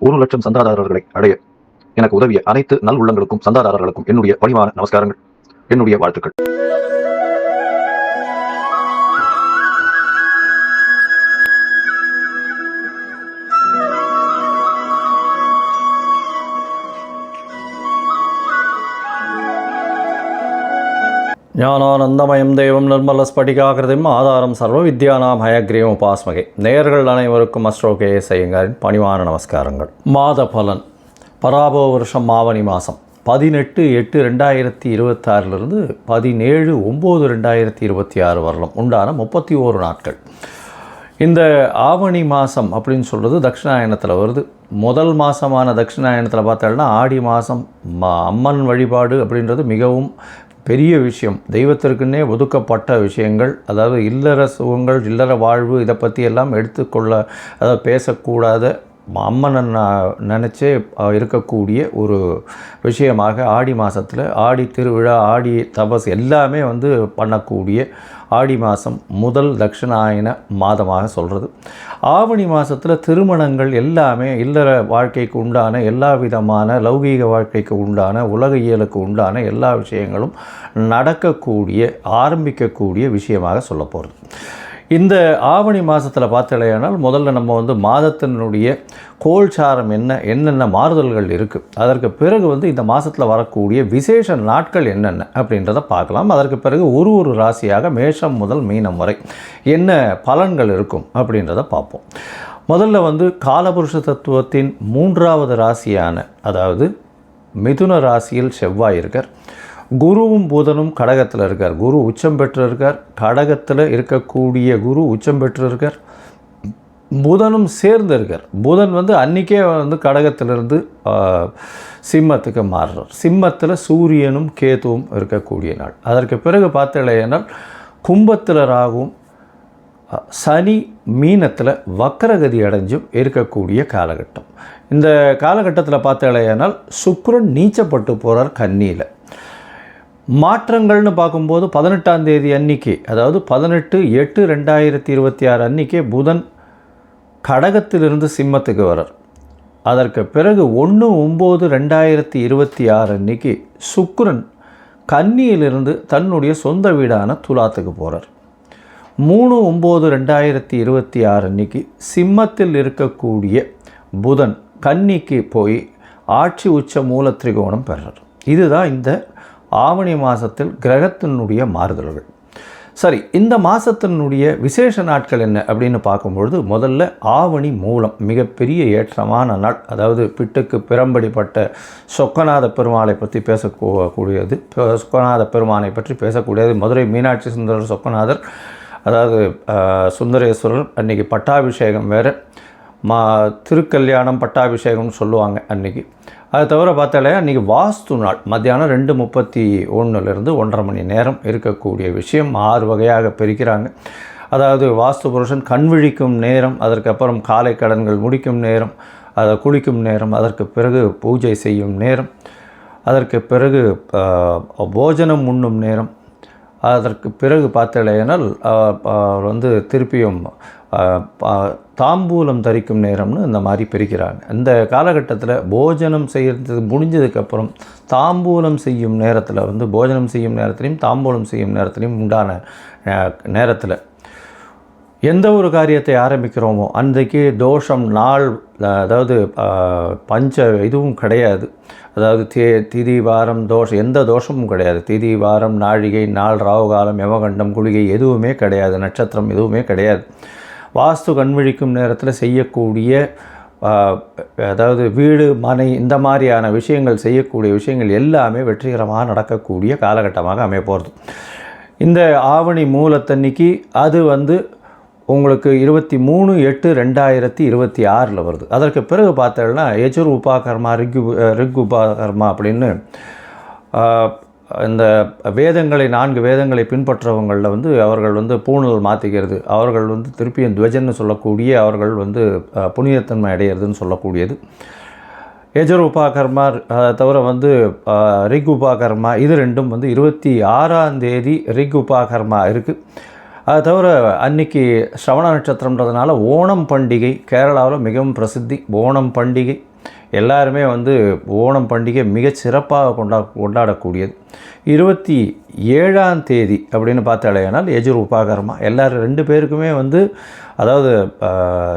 1,00,000 சந்தாதாரர்களை அடைய எனக்கு உதவிய அனைத்து நல் உள்ளங்களுக்கும் சந்தாதாரர்களுக்கும் என்னுடைய பணிவான நமஸ்காரங்கள், என்னுடைய வாழ்த்துக்கள். ஞானானந்தமயம் தெய்வம் நிர்மலஸ்படிகாகிருதிம் ஆதாரம் சர்வ வித்யானாம் ஹயக்ரீவம் உபாஸ்மகே. நேயர்கள் அனைவருக்கும் அஸ்ட்ரோகே செய்யுங்காரின் பணிவான நமஸ்காரங்கள். மாத பலன் பராபோ வருஷம் ஆவணி மாதம் 18/8/2026 17/9/2026 வரலாம் உண்டான 31 நாட்கள். இந்த ஆவணி மாதம் அப்படின்னு சொல்கிறது தட்சிணாயனத்தில் வருது. முதல் மாதமான தட்சிணாயனத்தில் பார்த்தோம்னா ஆடி மாதம் அம்மன் வழிபாடு அப்படின்றது மிகவும் பெரிய விஷயம். தெய்வத்திற்குன்னே ஒதுக்கப்பட்ட விஷயங்கள், அதாவது இல்லற சுகங்கள், இல்லற வாழ்வு, இதை பற்றி எல்லாம் எடுத்துக்கொள்ள, அதாவது பேசக்கூடாத அம்மனை நினச்சே இருக்கக்கூடிய ஒரு விஷயமாக ஆடி மாதத்தில் ஆடி திருவிழா, ஆடி தபஸ் எல்லாமே பண்ணக்கூடிய ஆடி மாதம் முதல் தட்சிணாயன மாதமாக சொல்கிறது. ஆவணி மாதத்தில் திருமணங்கள் எல்லாமே இல்லற வாழ்க்கைக்கு உண்டான எல்லா விதமான லௌகீக வாழ்க்கைக்கு உண்டான உலக இயலுக்கு உண்டான எல்லா விஷயங்களும் நடக்கக்கூடிய ஆரம்பிக்கக்கூடிய விஷயமாக சொல்ல போகிறது. இந்த ஆவணி மாதத்தில் பார்த்தலையானால் முதல்ல நம்ம மாதத்தினுடைய கோல்சாரம் என்னென்ன மாறுதல்கள் இருக்குது, அதற்கு பிறகு இந்த மாதத்தில் வரக்கூடிய விசேஷ நாட்கள் என்னென்ன அப்படின்றத பார்க்கலாம். அதற்கு பிறகு ஒரு ராசியாக மேஷம் முதல் மீனம் வரை என்ன பலன்கள் இருக்கும் அப்படின்றத பார்ப்போம். முதல்ல காலபுருஷ தத்துவத்தின் 3வது ராசியான, அதாவது மிதுன ராசியில் செவ்வாய் இருக்கார். குருவும் புதனும் கடகத்தில் இருக்கார். குரு உச்சம் பெற்று இருக்கார். கடகத்தில் இருக்கக்கூடிய குரு உச்சம் பெற்று இருக்கார். புதனும் சேர்ந்து இருக்கார். புதன் அன்றைக்கே கடகத்திலிருந்து சிம்மத்துக்கு மாறுறார். சிம்மத்தில் சூரியனும் கேதுவும் இருக்கக்கூடிய நாள். அதற்கு பிறகு பார்த்தலையானால் கும்பத்தில் ராகுவும் சனி மீனத்தில் வக்கரகதி அடைஞ்சும் இருக்கக்கூடிய காலகட்டம். இந்த காலகட்டத்தில் பார்த்தலையானால் சுக்கிரன் நீச்சப்பட்டு போகிறார் கன்னியில். மாற்றங்கள்னு பார்க்கும்போது 18ஆம் தேதி அன்றைக்கி, அதாவது 18/8/2026 அன்றைக்கே புதன் கடகத்திலிருந்து சிம்மத்துக்கு வரார். அதற்கு பிறகு 1/9/2026 அன்றைக்கி சுக்கிரன் கன்னியிலிருந்து தன்னுடைய சொந்த வீடான துலாத்துக்கு போகிறார். 3/9/2026 அன்றைக்கி சிம்மத்தில் இருக்கக்கூடிய புதன் கன்னிக்கு போய் ஆட்சி உச்ச மூல திரிகோணம் பெறார். இதுதான் இந்த ஆவணி மாதத்தில் கிரகத்தினுடைய மாறுதல்கள். சரி, இந்த மாதத்தினுடைய விசேஷ நாட்கள் என்ன அப்படின்னு பார்க்கும்பொழுது முதல்ல ஆவணி மூலம் மிகப்பெரிய ஏற்றமான நாள். அதாவது பிட்டுக்கு பிறம்படிப்பட்ட சொக்கநாத பெருமாளை பற்றி பேசக்கூடியது. சொக்கநாத பெருமானை பற்றி பேசக்கூடியது. மதுரை மீனாட்சி சுந்தரர் சொக்கநாதர், அதாவது சுந்தரேஸ்வரர். அன்றைக்கி பட்டாபிஷேகம் வேறு, திருக்கல்யாணம் பட்டாபிஷேகம்னு சொல்லுவாங்க அன்றைக்கி. அது தவிர பார்த்தாலே அன்றைக்கி வாஸ்து நாள். மத்தியானம் 2:31 1:30 மணி நேரம் இருக்கக்கூடிய விஷயம் 6 வகையாக பிரிக்கிறாங்க. அதாவது வாஸ்து புருஷன் கண் விழிக்கும் நேரம், அதற்கப்புறம் காலை கடன்கள் முடிக்கும் நேரம், அதை குளிக்கும் நேரம், அதற்கு பிறகு பூஜை செய்யும் நேரம், அதற்கு பிறகு போஜனம் உண்ணும் நேரம், அதற்கு பிறகு பார்த்தலையானால் திருப்பியும் தாம்பூலம் தரிக்கும் நேரம்னு இந்த மாதிரி பிரிக்கிறாங்க. இந்த காலகட்டத்தில் போஜனம் செய்கிறது முடிஞ்சதுக்கப்புறம் தாம்பூலம் செய்யும் நேரத்தில் போஜனம் செய்யும் நேரத்துலையும் தாம்பூலம் செய்யும் நேரத்துலையும் உண்டான நேரத்தில் எந்த ஒரு காரியத்தை ஆரம்பிக்கிறோமோ அன்றைக்கு தோஷம் நாள், அதாவது இதுவும் கிடையாது. அதாவது திதி வாரம் தோஷம், எந்த தோஷமும் கிடையாது. திதி வாரம் நாழிகை நாள் ராவுகாலம் யமகண்டம் குளிகை எதுவுமே கிடையாது. நட்சத்திரம் எதுவுமே கிடையாது. வாஸ்து கண்விழிக்கும் நேரத்தில் செய்யக்கூடிய, அதாவது வீடு மனை இந்த மாதிரியான விஷயங்கள் செய்யக்கூடிய விஷயங்கள் எல்லாமே வெற்றிகரமாக நடக்கக்கூடிய காலகட்டமாக அமைய போகிறது. இந்த ஆவணி மூலத்தன்னைக்கு அது உங்களுக்கு 23/8/2026 வருது. அதற்கு பிறகு பார்த்தோம்னா யஜுர் உபாகர்மா, ரிக் உபாகர்மா அப்படின்னு இந்த வேதங்களை 4 வேதங்களை பின்பற்றவங்களில் அவர்கள் பூணல் மாற்றிக்கிறது, அவர்கள் திருப்பியும் துவஜன்னு சொல்லக்கூடிய, அவர்கள் புனிதத்தன்மை அடையிறதுன்னு சொல்லக்கூடியது. யஜுர் உபாகர்மா தவிர ரிக் உபாகர்மா, இது ரெண்டும் 26ஆம் தேதி ரிக் உபாகர்மா இருக்குது. அது தவிர அன்றைக்கி ஸ்ரவண நட்சத்திரம்ன்றதுனால ஓணம் பண்டிகை கேரளாவில் மிகவும் பிரசித்தி. ஓணம் பண்டிகை எல்லாருமே வந்து ஓணம் பண்டிகை மிகச் சிறப்பாக கொண்டாடக்கூடியது. 27ஆம் தேதி அப்படின்னு பார்த்தாலேனால் யஜுர் உபாகரமா எல்லாரும் 2 பேருக்குமே வந்து, அதாவது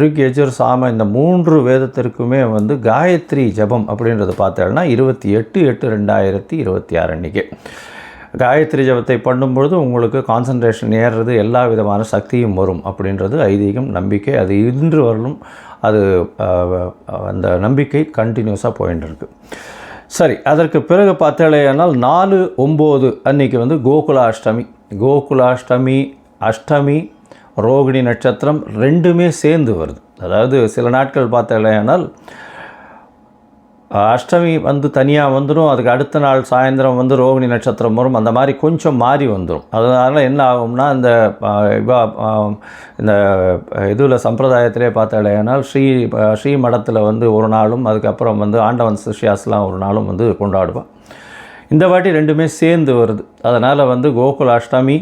ரிக் யஜுர் சாம இந்த 3 வேதத்திற்குமே வந்து காயத்ரி ஜபம் அப்படின்றது பார்த்தாலும்னா 28/8/2026 அன்றைக்கி காயத்ரி ஜபத்தை பண்ணும்பொழுது உங்களுக்கு கான்சன்ட்ரேஷன் ஏறுறது, எல்லா விதமான சக்தியும் வரும் அப்படின்றது ஐதீகம், நம்பிக்கை. அது இன்று வரலும் அது அந்த நம்பிக்கை கண்டினியூஸாக போயின்னு இருக்கு. சரி, அதற்கு பிறகு பார்த்தாலேயானால் 4/9 அன்றைக்கி வந்து கோகுலாஷ்டமி, அஷ்டமி, ரோகிணி நட்சத்திரம் 2மே சேர்ந்து வருது. அதாவது சில நாட்கள் பார்த்தாலேயானால் அஷ்டமி வந்து தனியாக வந்துடும், அதுக்கு அடுத்த நாள் சாயந்தரம் வந்து ரோகிணி நட்சத்திரம் வரும், அந்த மாதிரி கொஞ்சம் மாறி வந்துடும். அதனால் என்ன ஆகும்னா இந்த இதில் சம்பிரதாயத்திலே பார்த்தாலேனால் ஸ்ரீ மடத்தில் வந்து ஒரு நாளும், அதுக்கப்புறம் வந்து ஆண்டவன் சிஷ்யாஸ்லாம் ஒரு நாளும் வந்து கொண்டாடுவான். இந்த வாட்டி 2மே சேர்ந்து வருது. அதனால் வந்து கோகுலாஷ்டமி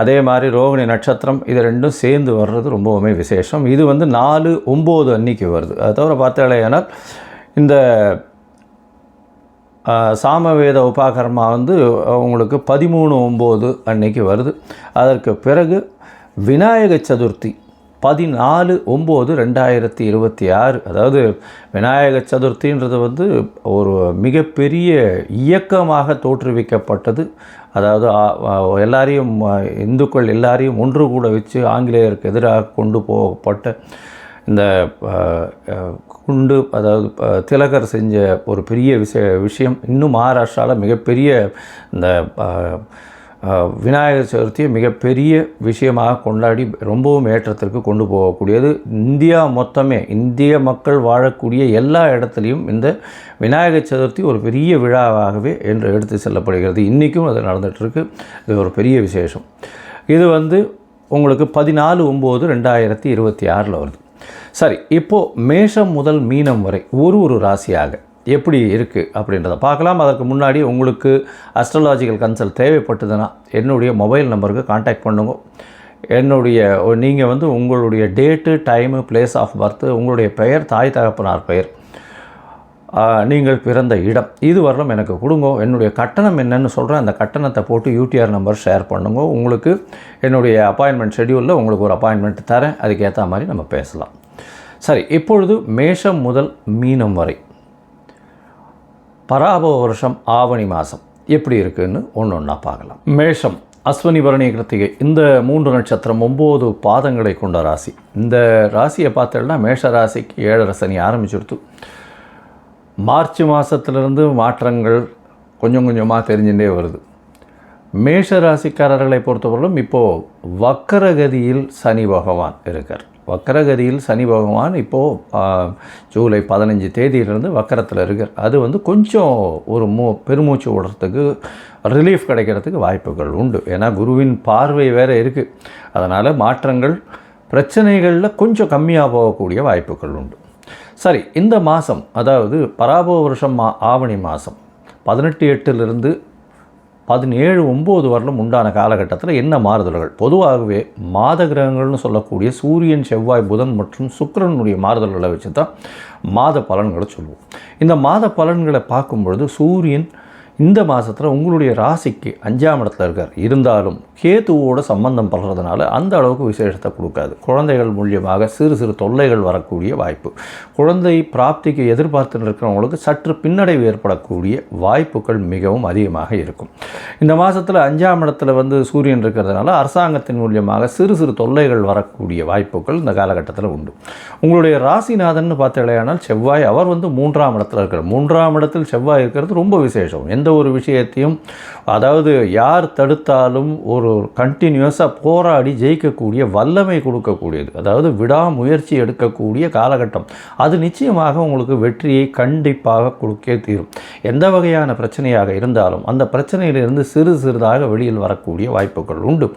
அதே மாதிரி ரோகிணி நட்சத்திரம் இது 2ம் சேர்ந்து வர்றது ரொம்பவுமே விசேஷம். இது வந்து 4/9 அன்றைக்கி வருது. அது தவிர பார்த்தாலேனால் இந்த சாமவேத உபாகர்மா வந்து உங்களுக்கு 13/9 அன்னைக்கு வருது. அதற்கு பிறகு விநாயக சதுர்த்தி 14/9/2026. அதாவது விநாயக சதுர்த்தின்றது வந்து ஒரு மிகப்பெரிய இயக்கமாக தோற்றுவிக்கப்பட்டது. அதாவது எல்லாரையும் இந்துக்கள் எல்லாரையும் ஒன்று கூட வச்சு ஆங்கிலேயருக்கு எதிராக கொண்டு போகப்பட்ட இந்த குண்டு, அதாவது திலகர் செஞ்ச ஒரு பெரிய விஷயம். இன்னும் மகாராஷ்டிராவில் மிகப்பெரிய இந்த விநாயகர் சதுர்த்தியை மிகப்பெரிய விஷயமாக கொண்டாடி ரொம்பவும் ஏற்றத்திற்கு கொண்டு போகக்கூடியது. இந்திய மக்கள் வாழக்கூடிய எல்லா இடத்துலையும் இந்த விநாயகர் சதுர்த்தி ஒரு பெரிய விழாவாகவே என்று எடுத்து செல்லப்படுகிறது. இன்றைக்கும் அது நடந்துகிட்ருக்கு. இது ஒரு பெரிய விசேஷம். இது வந்து உங்களுக்கு 14/9/2026 வருது. சரி, இப்போது மேஷம் முதல் மீனம் வரை ஒரு ராசியாக எப்படி இருக்குது அப்படின்றத பார்க்கலாம். அதற்கு முன்னாடி உங்களுக்கு அஸ்ட்ராலாஜிக்கல் கன்சல்ட் தேவைப்பட்டதுன்னா என்னுடைய மொபைல் நம்பருக்கு காண்டாக்ட் பண்ணுங்க. நீங்கள் வந்து உங்களுடைய date, time, place of birth, உங்களுடைய பெயர், தாய் தகப்பனார் பெயர், நீங்கள் பிறந்த இடம், இது வரலும் எனக்கு கொடுங்க. என்னுடைய கட்டணம் என்னென்னு சொல்கிறேன். அந்த கட்டணத்தை போட்டு யூடிஆர் நம்பர் ஷேர் பண்ணுங்க. உங்களுக்கு என்னுடைய அப்பாயின்மெண்ட் ஷெட்யூலில் உங்களுக்கு ஒரு அப்பாயின்மெண்ட் தரேன். அதுக்கேற்ற மாதிரி நம்ம பேசலாம். சரி, இப்பொழுது மேஷம் முதல் மீனம் வரை பராபவ வருஷம் ஆவணி மாதம் எப்படி இருக்குதுன்னு ஒன்றா பார்க்கலாம். மேஷம் அஸ்வினி பரணி கிருத்திகை இந்த 3 நட்சத்திரம் 9 பாதங்களை கொண்ட ராசி. இந்த ராசியை பார்த்தோம்னா மேஷ ராசிக்கு 7.5 சனி ஆரம்பிச்சுடுத்து. மார்ச் மாதத்துலேருந்து மாற்றங்கள் கொஞ்சம் கொஞ்சமாக தெரிஞ்சுட்டே வருது. மேஷ ராசிக்காரர்களை பொறுத்தவரையிலும் இப்போது வக்கரகதியில் சனி பகவான் இருக்கார். வக்கரகதியில் சனி பகவான் இப்போது ஜூலை 15 தேதியிலிருந்து வக்கரத்தில் இருக்கார். அது வந்து கொஞ்சம் ஒரு பெருமூச்சு விடுறதுக்கு, ரிலீஃப் கிடைக்கிறதுக்கு வாய்ப்புகள் உண்டு. ஏன்னா குருவின் பார்வை வேறு இருக்குது. அதனால் மாற்றங்கள், பிரச்சனைகளில் கொஞ்சம் கம்மியாக போகக்கூடிய வாய்ப்புகள் உண்டு. சரி, இந்த மாதம், அதாவது பராபவ வருஷம் ஆவணி மாதம் 18/8 17/9 வரலும் உண்டான காலகட்டத்தில் என்ன மாறுதல்கள்? பொதுவாகவே மாத கிரகங்கள்னு சொல்லக்கூடிய சூரியன், செவ்வாய், புதன் மற்றும் சுக்கிரனுடைய மாறுதல்களை வச்சு தான் மாத பலன்களை சொல்லுவோம். இந்த மாத பலன்களை பார்க்கும்பொழுது சூரியன் இந்த மாதத்தில் உங்களுடைய ராசிக்கு 5ஆம் இடத்துல இருக்கார். இருந்தாலும் கேதுவோட சம்பந்தம் படுறதுனால அந்த அளவுக்கு விசேஷத்தை கொடுக்காது. குழந்தைகள் மூலியமாக சிறு சிறு தொல்லைகள் வரக்கூடிய வாய்ப்பு, குழந்தை பிராப்திக்கு எதிர்பார்த்து இருக்கிறவங்களுக்கு சற்று பின்னடைவு ஏற்படக்கூடிய வாய்ப்புகள் மிகவும் அதிகமாக இருக்கும். இந்த மாதத்தில் 5ஆம் இடத்துல வந்து சூரியன் இருக்கிறதுனால அரசாங்கத்தின் மூலியமாக சிறு சிறு தொல்லைகள் வரக்கூடிய வாய்ப்புகள் இந்த காலகட்டத்தில் உண்டு. உங்களுடைய ராசிநாதன் பார்த்தீங்கன்னா செவ்வாய், அவர் வந்து 3ஆம் இடத்துல இருக்கிறார். 3ஆம் இடத்தில் செவ்வாய் இருக்கிறது ரொம்ப விசேஷம். எந்த ஒரு விஷயத்தையும், அதாவது யார் தடுத்தாலும் ஒரு கண்டினியூஸாக போராடி ஜெயிக்கக்கூடிய வல்லமை கொடுக்கக்கூடியது. அதாவது விடாமுயற்சி எடுக்கக்கூடிய காலகட்டம். அது நிச்சயமாக உங்களுக்கு வெற்றியை கண்டிப்பாக கொடுக்கே தீரும். எந்த வகையான பிரச்சனையாக இருந்தாலும் அந்த பிரச்சனையிலிருந்து சிறு சிறிதாக வெளியில் வரக்கூடிய வாய்ப்புகள் உண்டு.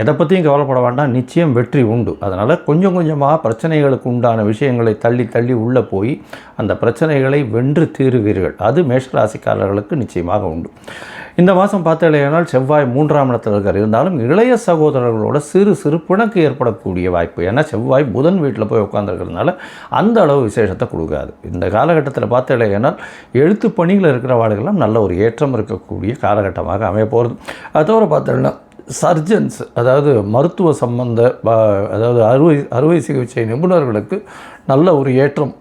எதை பற்றியும் கவலைப்பட வேண்டாம், நிச்சயம் வெற்றி உண்டு. அதனால் கொஞ்சம் கொஞ்சமாக பிரச்சனைகளுக்கு உண்டான விஷயங்களை தள்ளி தள்ளி உள்ளே போய் அந்த பிரச்சனைகளை வென்று தீருவீர்கள். அது மேஷராசிக்காரர்களுக்கு நிச்சயமாக உண்டு. இந்த மாதம் பார்த்தாலேயானால் செவ்வாய் 3ஆம் இடத்தில் இருக்கார். இருந்தாலும் இளைய சகோதரர்களோட சிறு சிறு பிணக்கு ஏற்படக்கூடிய வாய்ப்பு. ஏன்னா செவ்வாய் புதன் வீட்டில் போய் உட்காந்துருக்கிறதுனால அந்த அளவு விசேஷத்தை கொடுக்காது. இந்த காலகட்டத்தில் பார்த்தாலேயானால் எழுத்து பணியில் இருக்கிறவாளுகள்லாம் நல்ல ஒரு ஏற்றம் இருக்கக்கூடிய காலகட்டமாக அமைய போகிறது. அது தவிர பார்த்தோம்னா சர்ஜன்ஸ், அதாவது மருத்துவ சம்பந்த அதாவது அறுவை சிகிச்சை நிபுணர்களுக்கு நல்ல ஒரு ஏற்றம்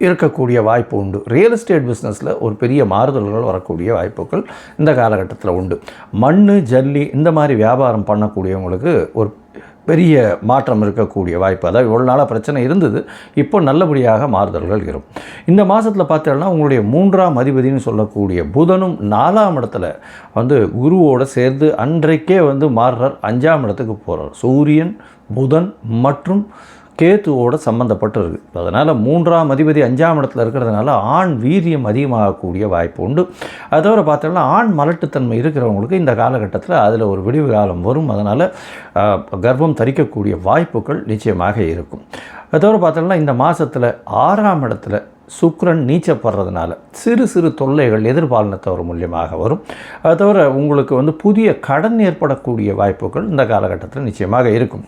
இருக்கக்கூடிய வாய்ப்பு உண்டு. ரியல் எஸ்டேட் பிஸ்னஸில் ஒரு பெரிய மாறுதல்கள் வரக்கூடிய வாய்ப்புகள் இந்த காலகட்டத்தில் உண்டு. மண், ஜல்லி இந்த மாதிரி வியாபாரம் பண்ணக்கூடியவங்களுக்கு ஒரு பெரிய மாற்றம் இருக்கக்கூடிய வாய்ப்பு. அதாவது இவ்வளோ நாளாக பிரச்சனை இருந்தது, இப்போ நல்லபடியாக மாறுதல்கள் இருக்கும். இந்த மாதத்தில் பார்த்தோம்னா உங்களுடைய 3ஆம் அதிபதினு சொல்லக்கூடிய புதனும் 4ஆம் இடத்துல குருவோடு சேர்ந்து அன்றைக்கே மாறுறார். 5ஆம் இடத்துக்கு போகிறார். சூரியன், புதன் மற்றும் கேத்துவோடு சம்மந்தப்பட்டு இருக்குது. அதனால் 3ஆம் அதிபதி 5ஆம் இடத்துல இருக்கிறதுனால ஆண் வீரியம் அதிகமாகக்கூடிய வாய்ப்பு உண்டு. அது தவிர பார்த்தோம்னா ஆண் மலட்டுத்தன்மை இருக்கிறவங்களுக்கு இந்த காலகட்டத்தில் அதில் ஒரு விடிவு காலம் வரும். அதனால் கர்ப்பம் தரிக்கக்கூடிய வாய்ப்புகள் நிச்சயமாக இருக்கும். அது தவிர பார்த்தோம்னா இந்த மாதத்தில் 6ஆம் இடத்துல சுக்கிரன் நீச்சப்படுறதுனால சிறு சிறு தொல்லைகள் எதிர்பாலினத்தவர் மூலியமாக வரும். அது தவிர உங்களுக்கு புதிய கடன் ஏற்படக்கூடிய வாய்ப்புகள் இந்த காலகட்டத்தில் நிச்சயமாக இருக்கும்.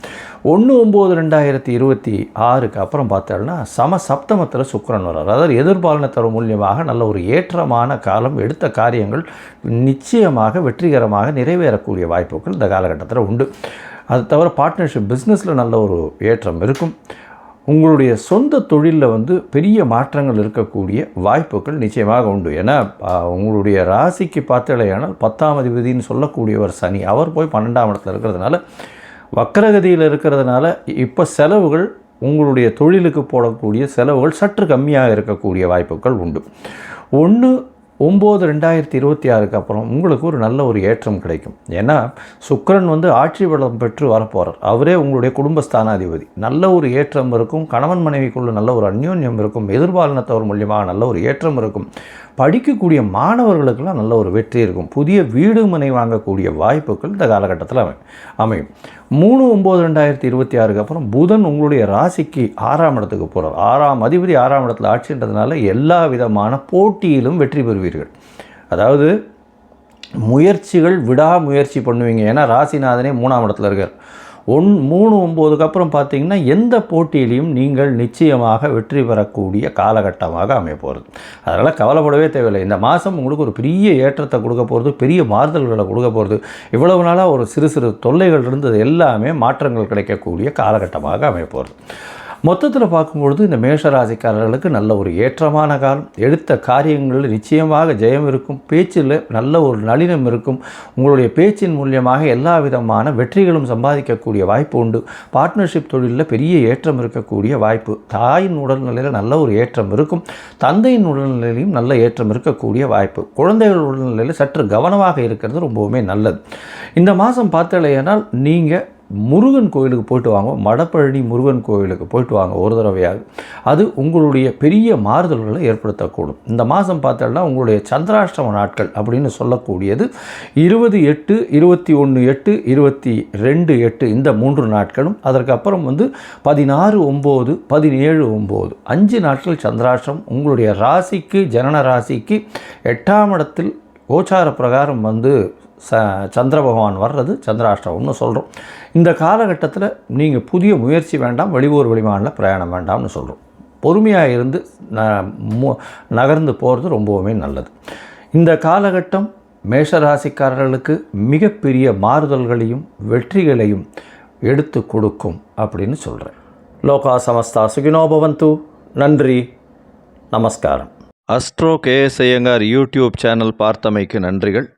1/9/2026 அப்புறம் பார்த்தோம்னா சப்தமத்தில் சுக்கிரன் வர்றார். அதாவது எதிர்பாலினத்தவர் மூலியமாக நல்ல ஒரு ஏற்றமான காலம். எடுத்த காரியங்கள் நிச்சயமாக வெற்றிகரமாக நிறைவேறக்கூடிய வாய்ப்புகள் இந்த காலகட்டத்தில் உண்டு. அது தவிர பார்ட்னர்ஷிப் பிஸ்னஸில் நல்ல ஒரு ஏற்றம் இருக்கும். உங்களுடைய சொந்த தொழிலில் பெரிய மாற்றங்கள் இருக்கக்கூடிய வாய்ப்புகள் நிச்சயமாக உண்டு. ஏன்னா உங்களுடைய ராசிக்கு பார்த்தாலேயானால் 10ஆம் அதிபதினு சொல்லக்கூடியவர் சனி, அவர் போய் 12ஆம் இடத்துல இருக்கிறதுனால வக்கரகதியில் இருக்கிறதுனால இப்போ செலவுகள், உங்களுடைய தொழிலுக்கு போடக்கூடிய செலவுகள் சற்று கம்மியாக இருக்கக்கூடிய வாய்ப்புகள் உண்டு. 1/9/2026 அப்புறம் உங்களுக்கு ஒரு நல்ல ஒரு ஏற்றம் கிடைக்கும். ஏன்னா சுக்கிரன் ஆட்சி பலம் பெற்று வரப்போகிறார். அவரே உங்களுடைய குடும்பஸ்தானாதிபதி. நல்ல ஒரு ஏற்றம் இருக்கும். கணவன் மனைவிக்குள்ள நல்ல ஒரு அந்யோன்யம் இருக்கும். எதிர்பாலினத்தவர் மூலியமாக நல்ல ஒரு ஏற்றம் இருக்கும். படிக்கக்கூடிய மாணவர்களுக்கெல்லாம் நல்ல ஒரு வெற்றி இருக்கும். புதிய வீடு மனை வாங்கக்கூடிய வாய்ப்புகள் இந்த காலகட்டத்தில் அமையும். 3/9/2026 அப்புறம் புதன் உங்களுடைய ராசிக்கு 6ஆம் இடத்துக்கு போகிறார். 6ஆம் அதிபதி 6ஆம் இடத்துல ஆட்சின்றதுனால எல்லா விதமான போட்டியிலும் வெற்றி பெறுவீர்கள். அதாவது முயற்சிகள் விடாமுயற்சி பண்ணுவீங்க. ஏன்னா ராசிநாதனே 3ஆம் இடத்துல இருக்கார். 3/9 அப்புறம் பார்த்தீங்கன்னா எந்த போட்டியிலையும் நீங்கள் நிச்சயமாக வெற்றி பெறக்கூடிய காலகட்டமாக அமைய போகிறது. அதனால் கவலைப்படவே தேவையில்லை. இந்த மாதம் உங்களுக்கு ஒரு பெரிய ஏற்றத்தை கொடுக்க போகிறது, பெரிய மாறுதல்களை கொடுக்க போகிறது. இவ்வளவு நாளாக ஒரு சிறு சிறு தொல்லைகள் இருந்தது எல்லாமே மாற்றங்கள் கிடைக்கக்கூடிய காலகட்டமாக அமைய போகிறது. மொத்தத்தில் பார்க்கும்பொழுது இந்த மேஷராசிக்காரர்களுக்கு நல்ல ஒரு ஏற்றமான காலம். எடுத்த காரியங்களில் நிச்சயமாக ஜெயம் இருக்கும். பேச்சில் நல்ல ஒரு நளினம் இருக்கும். உங்களுடைய பேச்சின் மூலியமாக எல்லா விதமான வெற்றிகளும் சம்பாதிக்கக்கூடிய வாய்ப்பு உண்டு. பார்ட்னர்ஷிப் தொழிலில் பெரிய ஏற்றம் இருக்கக்கூடிய வாய்ப்பு. தாயின் உடல்நிலையில் நல்ல ஒரு ஏற்றம் இருக்கும். தந்தையின் உடல்நிலையிலும் நல்ல ஏற்றம் இருக்கக்கூடிய வாய்ப்பு. குழந்தைகள் உடல்நிலையில் சற்று கவனமாக இருக்கிறது ரொம்பவுமே நல்லது. இந்த மாதம் பார்த்தலையானால் நீங்கள் முருகன் கோயிலுக்கு போயிட்டு வாங்க. மடப்பழனி முருகன் கோயிலுக்கு போயிட்டு வாங்க ஒரு தடவையாக. அது உங்களுடைய பெரிய மாறுதல்களை ஏற்படுத்தக்கூடும். இந்த மாதம் பார்த்தோம்னா உங்களுடைய சந்திராஷ்டம நாட்கள் அப்படின்னு சொல்லக்கூடியது 20/8, 21/8, 22/8 இந்த 3 நாட்களும். அதற்கப்புறம் 16/9, 17/9 5 நாட்கள் சந்திராஷ்டம். உங்களுடைய ராசிக்கு, ஜனன ராசிக்கு 8ஆம் இடத்தில் கோச்சார பிரகாரம் சந்திர பகவான் வர்றது சந்திராஷ்டமம்னு சொல்கிறோம். இந்த காலகட்டத்தில் நீங்கள் புதிய முயற்சி வேண்டாம், வெளியூர் வெளிமாநில பிரயாணம் வேண்டாம்னு சொல்கிறோம். பொறுமையாக இருந்து நகர்ந்து போகிறது ரொம்பவுமே நல்லது. இந்த காலகட்டம் மேஷராசிக்காரர்களுக்கு மிகப்பெரிய மாறுதல்களையும் வெற்றிகளையும் எடுத்து கொடுக்கும் அப்படின்னு சொல்கிறேன். லோகா சமஸ்தா சுகினோ பவந்து. நன்றி, நமஸ்காரம். Astro KS Iyengar YouTube channel பார்த்தமைக்கு நன்றிகள்.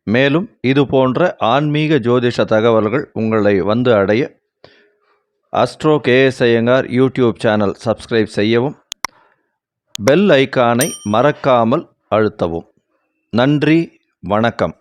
மேலும் இது போன்ற ஆன்மீக ஜோதிஷ தகவல்கள் உங்களை அடைய Astro KS Iyengar YouTube channel subscribe செய்யவும், பெல் ஐக்கானை மறக்காமல் அழுத்தவும். நன்றி, வணக்கம்.